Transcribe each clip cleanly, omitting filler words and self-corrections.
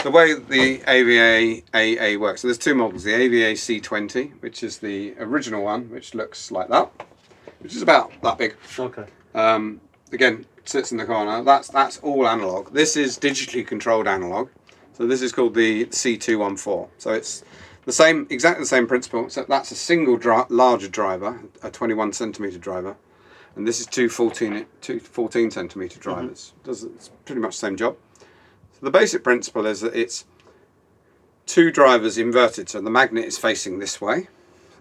the way the AVA AA works, so there's two models, the AVA C214, which is the original one, which looks like that, which is about that big. Okay. Again, sits in the corner. That's all analog. This is digitally controlled analog. So this is called the C214. So it's the same, exactly the same principle. So that's a single larger driver, a 21 centimeter driver, and this is two 14 centimeter drivers. It's pretty much the same job. So the basic principle is that it's two drivers inverted. So the magnet is facing this way,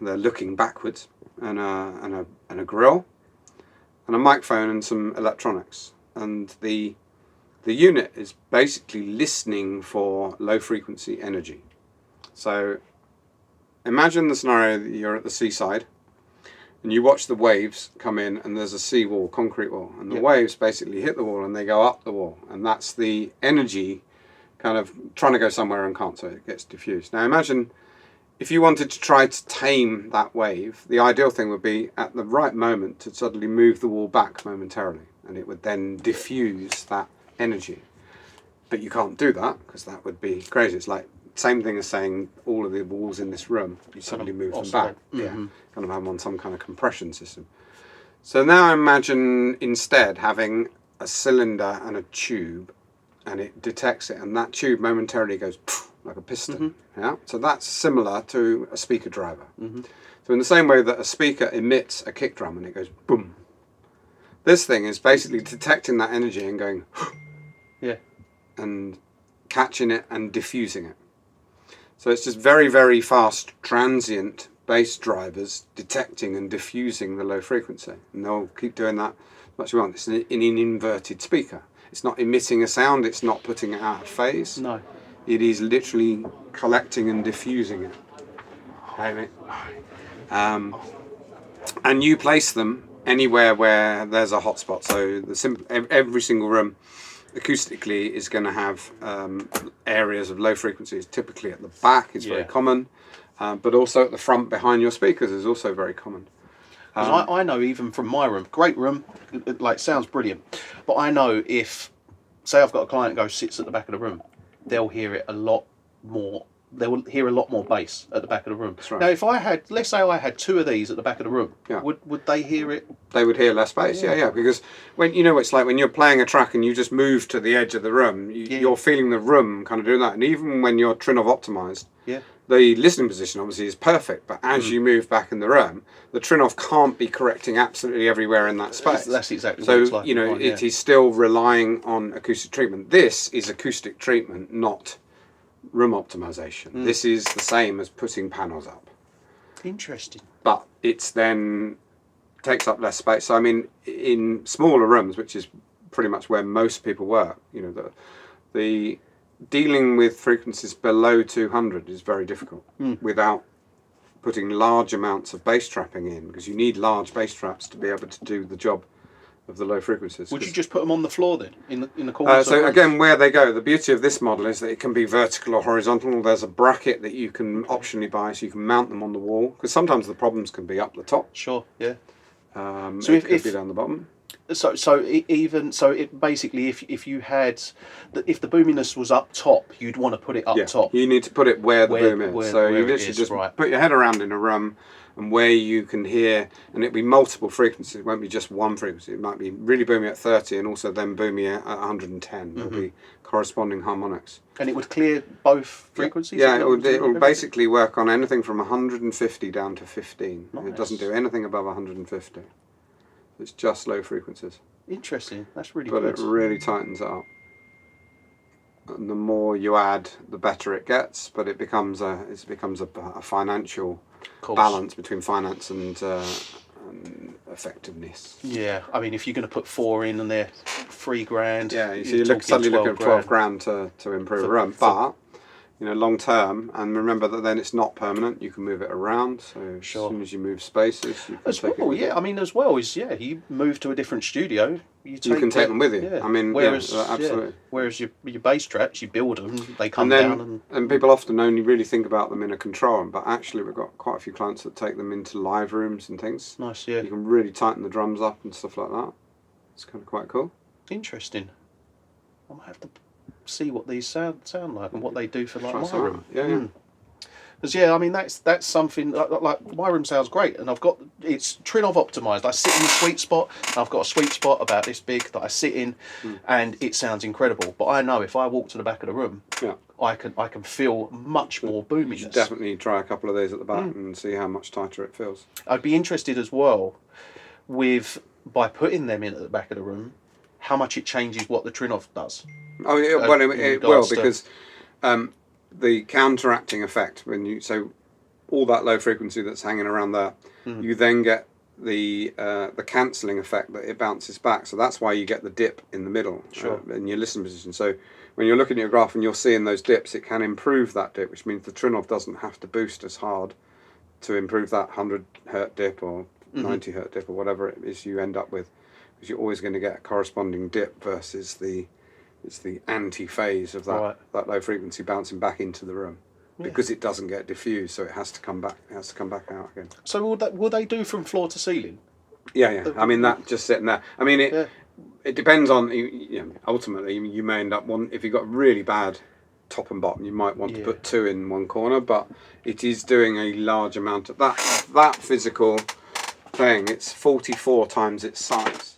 they're looking backwards, and a grill, and a microphone and some electronics. And the unit is basically listening for low frequency energy. So imagine the scenario that you're at the seaside and you watch the waves come in, and there's a sea wall, concrete wall, and the waves basically hit the wall and they go up the wall, and that's the energy kind of trying to go somewhere and can't, so it gets diffused. Now imagine if you wanted to try to tame that wave, the ideal thing would be at the right moment to suddenly move the wall back momentarily, and it would then diffuse that energy. But you can't do that because that would be crazy. It's like same thing as saying all of the walls in this room, you suddenly move them back. Yeah, kind of have them on some kind of compression system. So now imagine instead having a cylinder and a tube, and it detects it, and that tube momentarily goes like a piston. Yeah, so that's similar to a speaker driver. So in the same way that a speaker emits a kick drum and it goes boom, this thing is basically detecting that energy and going and catching it and diffusing it. So it's just very, very fast transient bass drivers detecting and diffusing the low frequency, and they'll keep doing that as much as you want. It's an inverted speaker. It's not emitting a sound, it's not putting it out of phase. No. It is literally collecting and diffusing it. And you place them anywhere where there's a hotspot. So every single room acoustically is going to have areas of low frequencies. Typically at the back is very common, but also at the front behind your speakers is also very common. I know even from my room, great room, like sounds brilliant, but I know if, say I've got a client who sits at the back of the room, they'll hear it a lot more. They will hear a lot more bass at the back of the room. That's right. Now, if I had, let's say I had two of these at the back of the room, would they hear it? They would hear less bass, yeah, because when it's like when you're playing a track and you just move to the edge of the room, you're feeling the room kind of doing that. And even when you're Trinnov optimized, the listening position obviously is perfect, but as you move back in the room, the Trinnov can't be correcting absolutely everywhere in that space. That's exactly so, what it's like. It is still relying on acoustic treatment. This is acoustic treatment, not room optimization. This is the same as putting panels up. Interesting. But it's then takes up less space. So I mean, in smaller rooms, which is pretty much where most people work, the dealing with frequencies below 200 is very difficult without putting large amounts of bass trapping in, because you need large bass traps to be able to do the job of the low frequencies. Would you just put them on the floor then, in the corner? So again, where they go, the beauty of this model is that it can be vertical or horizontal. There's a bracket that you can optionally buy, so you can mount them on the wall, because sometimes the problems can be up the top. Sure, yeah. So it could be down the bottom. So it basically, if you had, if the boominess was up top, you'd want to put it up top. You need to put it where the boom is. So you literally just put your head around in a room, and where you can hear, and it'll be multiple frequencies. It won't be just one frequency. It might be really boomy at 30, and also then boomy at 110. There'll be corresponding harmonics. And it would clear both frequencies. Yeah, it will basically work on anything from 150 down to 15. Nice. It doesn't do anything above 150. It's just low frequencies. Interesting. That's really good. But it really tightens it up. And the more you add, the better it gets. But it becomes a financial balance between finance and effectiveness. Yeah, I mean, if you're going to put 4 in and they're $3,000, yeah, so you're suddenly looking at 12 grand to improve a room. But long term, and remember that then it's not permanent. You can move it around. So as soon as you move spaces, you can take it with you. I mean, as well is you move to a different studio, you can take them with you. Yeah. I mean, absolutely. Whereas your bass traps, you build them, they come down, and people often only really think about them in a control room, but actually we've got quite a few clients that take them into live rooms and things. Nice, yeah. You can really tighten the drums up and stuff like that. It's kind of quite cool. Interesting. I might have to see what these sound like and what they do for like Try my some room. out. Yeah. Because yeah, I mean that's something like my room sounds great, and I've got it's Trinnov optimized. I sit in the sweet spot. And I've got a sweet spot about this big that I sit in, and it sounds incredible. But I know if I walk to the back of the room, I can feel much more boominess. You should definitely try a couple of these at the back and see how much tighter it feels. I'd be interested as well with by putting them in at the back of the room, how much it changes what the Trinnov does. Oh yeah, well it will because. The counteracting effect so all that low frequency that's hanging around there, you then get the cancelling effect that it bounces back. So that's why you get the dip in the middle in your listen position. So when you're looking at your graph and you're seeing those dips, it can improve that dip, which means the Trinnov doesn't have to boost as hard to improve that 100 hertz dip or 90 hertz dip or whatever it is you end up with, because you're always going to get a corresponding dip versus it's the anti-phase of that low frequency bouncing back into the room because it doesn't get diffused, so it has to come back. It has to come back out again. So will they do from floor to ceiling? Yeah. I mean that just sitting there. I mean it depends on ultimately you may end up if you've got really bad top and bottom, you might want to put two in one corner, but it is doing a large amount of that physical thing. It's 44 times its size.